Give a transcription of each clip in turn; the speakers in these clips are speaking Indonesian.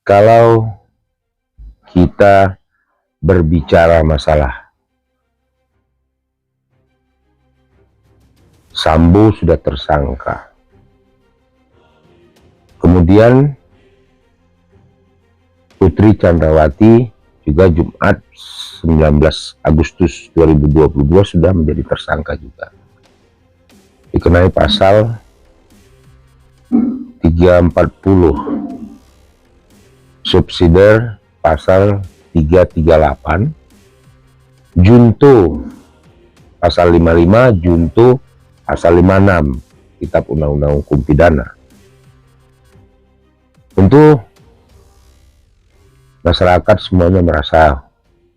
Kalau kita berbicara masalah Sambo sudah tersangka, kemudian Putri Chandrawati juga Jumat 19 Agustus 2022 sudah menjadi tersangka juga, dikenai pasal 340 subsidiar pasal 338 junto pasal 55 junto pasal 56 Kitab Undang-Undang Hukum Pidana. Tentu masyarakat semuanya merasa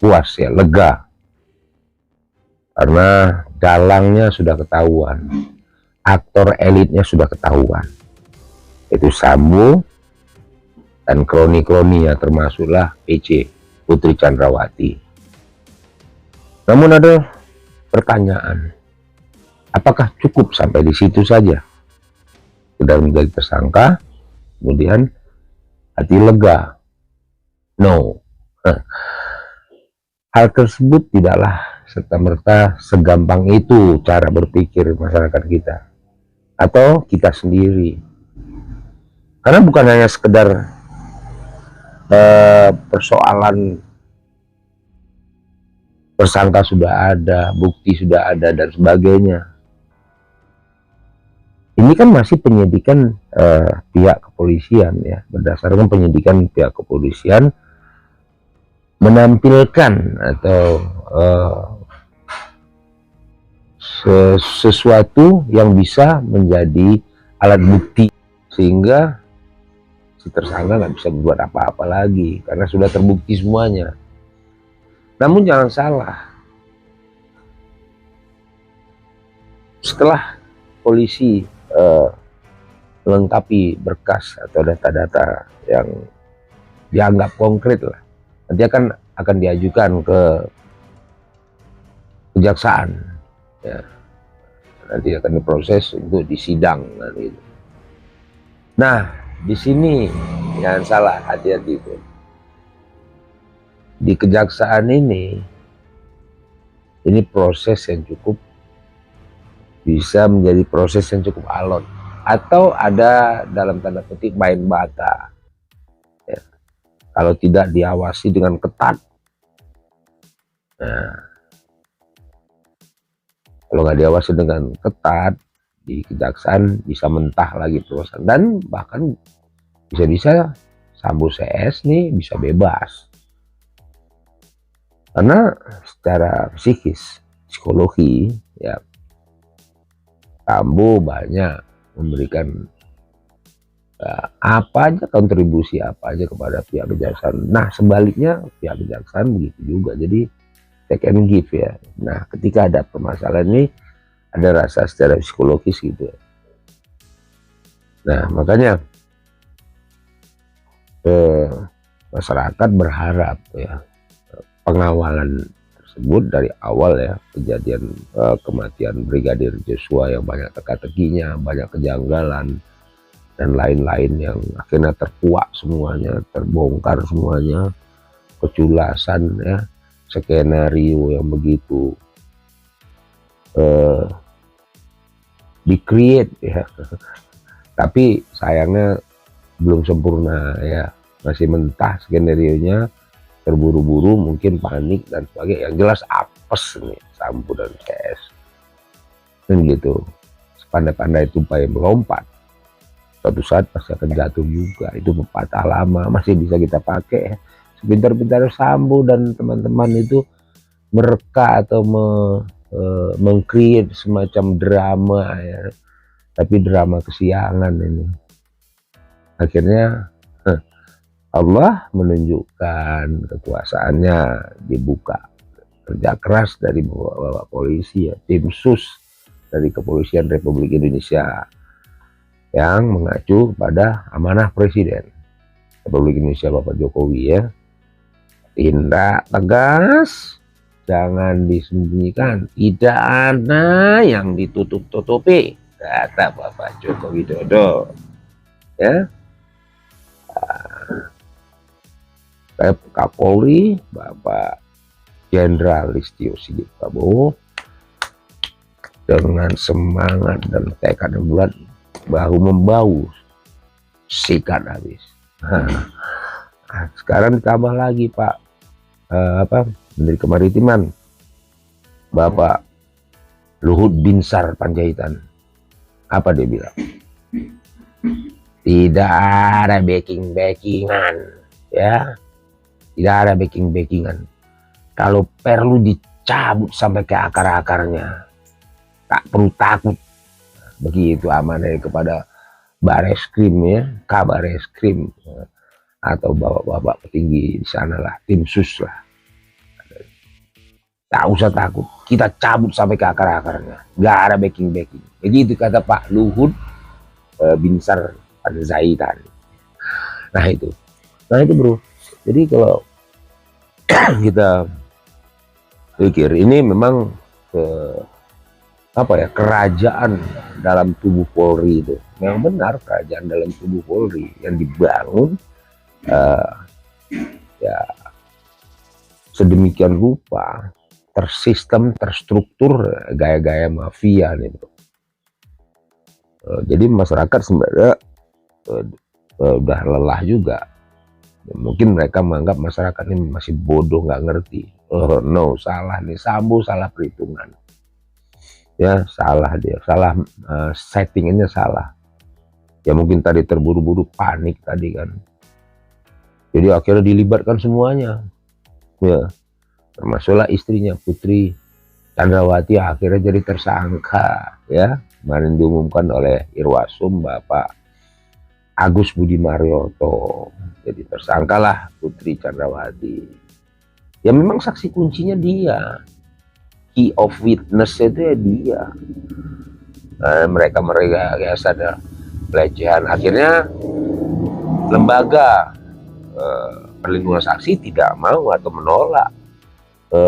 puas ya, lega, karena dalangnya sudah ketahuan, aktor elitnya sudah ketahuan, itu Sambo dan kroni-kroninya, termasuklah PC Putri Chandrawati. Namun ada pertanyaan, apakah cukup sampai di situ saja? Sudah menjadi tersangka, kemudian hati lega? No. Hal tersebut tidaklah serta-merta segampang itu cara berpikir masyarakat kita atau kita sendiri. Karena bukan hanya sekedar persoalan tersangka sudah ada, bukti sudah ada dan sebagainya. Ini kan masih penyidikan pihak kepolisian ya, berdasarkan penyidikan pihak kepolisian menampilkan atau sesuatu yang bisa menjadi alat bukti sehingga si tersangka nggak bisa berbuat apa-apa lagi karena sudah terbukti semuanya. Namun jangan salah, setelah polisi melengkapi berkas atau data-data yang dianggap konkret lah, nanti akan diajukan ke kejaksaan ya, nanti akan diproses untuk disidang nanti. Nah, di sini jangan salah, hati-hati pun di kejaksaan ini proses yang cukup bisa menjadi proses yang cukup alot, atau ada dalam tanda petik main bata ya, kalau tidak diawasi dengan ketat. Nah, kalau nggak diawasi dengan ketat di kejaksaan bisa mentah lagi proses, dan bahkan bisa-bisa Sambo CS nih bisa bebas karena secara psikis, psikologi ya, Sambo banyak memberikan apa aja, kontribusi apa aja kepada pihak kejaksaan. Nah, sebaliknya pihak kejaksaan begitu juga, jadi take and give ya. Nah, ketika ada permasalahan ini ada rasa secara psikologis gitu. Nah, makanya masyarakat berharap ya pengawalan tersebut dari awal ya, kejadian kematian Brigadir Joshua yang banyak teka-tekinya, banyak kejanggalan dan lain-lain yang akhirnya terkuak semuanya, terbongkar semuanya, keculasan ya, skenario yang begitu di-create ya, tapi sayangnya belum sempurna ya, masih mentah skenario-nya, terburu-buru, mungkin panik dan sebagainya. Yang jelas apes nih Sambo dan CS kan gitu. Sepandai-pandai tupai melompat, suatu saat pasti akan jatuh juga. Itu pepatah lama, masih bisa kita pakai. Sepintar-pintar Sambo dan teman-teman itu mereka atau meng-create semacam drama ya, tapi drama kesiangan ini. Akhirnya Allah menunjukkan kekuasaannya, dibuka kerja keras dari bapak polisi ya, tim sus dari Kepolisian Republik Indonesia yang mengacu pada amanah Presiden Republik Indonesia Bapak Jokowi ya, tindak tegas, jangan disembunyikan, tidak ada yang ditutup-tutupi, kata Bapak Joko Widodo ya. Kapolri Bapak Jenderal Listio Sigit Prabowo dengan semangat dan tekad yang bulat, bahu membahu, sikat habis. Nah, sekarang ditambah lagi Pak Menteri Kemaritiman Bapak Luhut Binsar Panjaitan. Apa dia bilang? Tidak ada backing-backingan, ya. Tidak ada backing-backingan. Kalau perlu dicabut sampai ke akar-akarnya. Tak perlu takut. Begitu amanah kepada Bareskrim, ya, Kabareskrim, atau bapak-bapak petinggi di sana lah, tim sus lah. Tak usah takut, kita cabut sampai ke akar-akarnya. Gak ada backing-backing. Begitu kata Pak Luhut Binsar Panjaitan. Nah itu bro. Jadi kalau kita pikir ini memang kerajaan dalam tubuh Polri itu memang benar, kerajaan dalam tubuh Polri yang dibangun ya sedemikian rupa, tersistem, terstruktur, gaya-gaya mafia nih bro. Jadi masyarakat sebenarnya udah lelah juga. Mungkin mereka menganggap masyarakat ini masih bodoh, nggak ngerti. Oh no, salah nih, Sambo salah perhitungan. Ya salah dia, salah settingannya salah. Ya mungkin tadi terburu-buru, panik tadi kan. Jadi akhirnya dilibatkan semuanya. Ya, termasuklah istrinya Putri Chandrawati akhirnya jadi tersangka. Ya, kemarin diumumkan oleh Irwasum Bapak Agus Budi Marioto. Jadi tersangkalah Putri Chandrawati. Ya memang saksi kuncinya dia. Key of witness itu ya dia. Nah, mereka ya sadar pelecehan. Akhirnya lembaga perlindungan saksi tidak mau atau menolak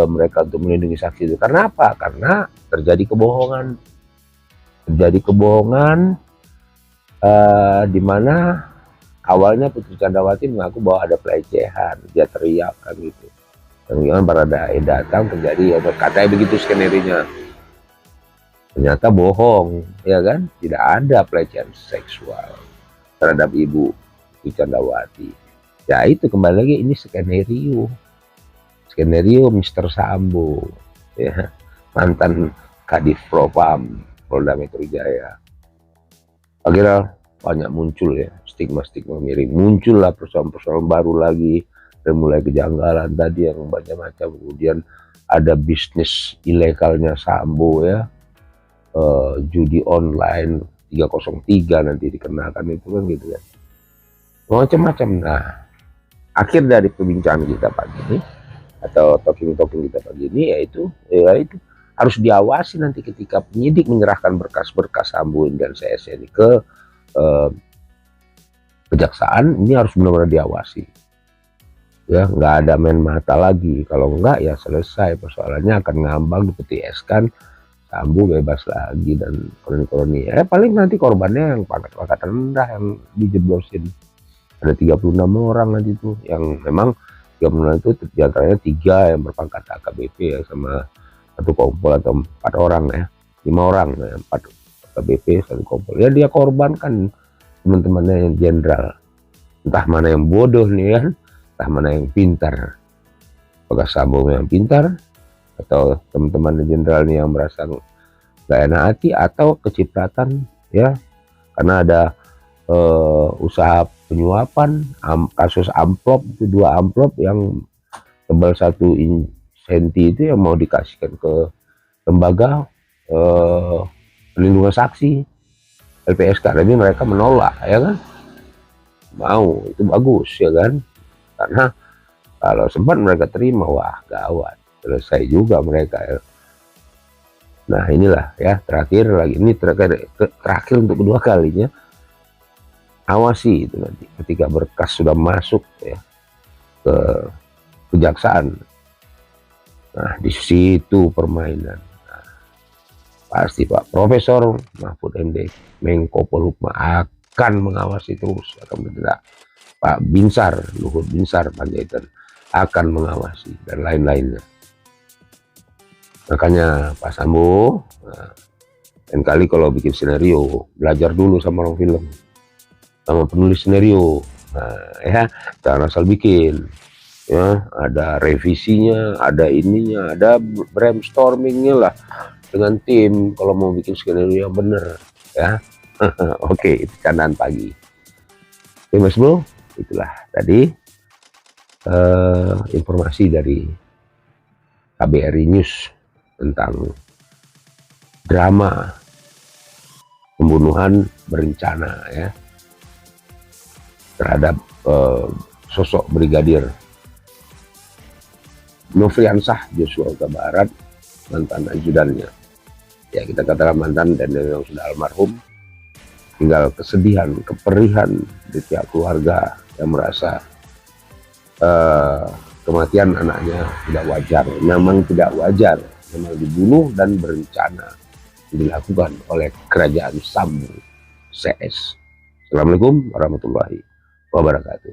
mereka untuk melindungi saksi itu. Karena apa? Karena terjadi kebohongan. Terjadi kebohongan di mana awalnya Putri Chandrawati mengaku bahwa ada pelecehan, dia teriak kan gitu. Kemudian Baradae datang, terjadi katanya begitu skenario-nya. Ternyata bohong, ya kan? Tidak ada pelecehan seksual terhadap Ibu Putri Chandrawati. Ya itu kembali lagi, ini skenario Mr. Sambo, ya, mantan Kadif Propam Polda Metro Jaya. Akhirnya banyak muncul ya stigma-stigma miring, muncullah persoalan-persoalan baru lagi, dan mulai kejanggalan tadi yang macam-macam. Kemudian ada bisnis ilegalnya Sambo ya, judi online 303 nanti dikenakan itu kan gitu ya, macam-macam. Nah, akhir dari perbincangan kita pagi ini atau talking kita pagi ini yaitu harus diawasi nanti ketika penyidik menyerahkan berkas-berkas Sambo dan CS ini ke kejaksaan. Ini harus benar-benar diawasi ya, nggak ada main mata lagi. Kalau enggak ya selesai persoalannya, akan ngambang, dipetieskan, Sambo bebas lagi dan koloni-koloni. Paling nanti korbannya yang pangkat-pangkat rendah yang dijeblosin. Ada 36 orang nanti tuh yang memang 36 itu diantaranya 3 yang berpangkat AKBP ya, sama 1 kompol atau 4 orang ya, 5 orang ya, 4 AKBP 1 kompol ya. Dia korbankan teman-temannya yang jenderal, entah mana yang bodoh nih kan, entah mana yang pintar. Apakah Sambo yang pintar atau teman-teman jenderal nih yang merasa gak enak hati, atau kecipratan ya, karena ada usaha penyuapan, kasus amplop itu, 2 amplop yang tebal 1 senti itu yang mau dikasihkan ke lembaga perlindungan saksi LPSK, tapi mereka menolak ya kan. Mau, itu bagus ya kan, karena kalau sempat mereka terima, wah gawat, selesai juga mereka ya. Nah inilah ya, terakhir lagi, ini terakhir untuk kedua kalinya, awasi itu nanti ketika berkas sudah masuk ya ke kejaksaan. Nah di situ permainan. Nah, pasti Pak Profesor Mahfud MD, Menko Polhukam, akan mengawasi terus, akan bertindak. Pak Binsar, Luhut Binsar Panjaitan akan mengawasi dan lain-lainnya. Makanya Pak Sambo, nah, lain kali kalau bikin skenario belajar dulu sama orang film, sama penulis skenario. Nah ya, jangan asal bikin ya, ada revisinya, ada ininya, ada brainstormingnya lah dengan tim kalau mau bikin skenario yang bener ya. Oke, itu candaan pagi. Oke Mas Bro, itulah tadi informasi dari KBRI News tentang drama pembunuhan berencana ya terhadap sosok Brigadir Nofriansah Joshua Huta Barat, mantan ajudannya. Ya kita katakan mantan dan yang sudah almarhum. Tinggal kesedihan, keperihan di pihak keluarga yang merasa kematian anaknya tidak wajar. Memang tidak wajar, memang dibunuh dan berencana dilakukan oleh kerajaan Sambu CS. Assalamualaikum warahmatullahi wabarakatuh.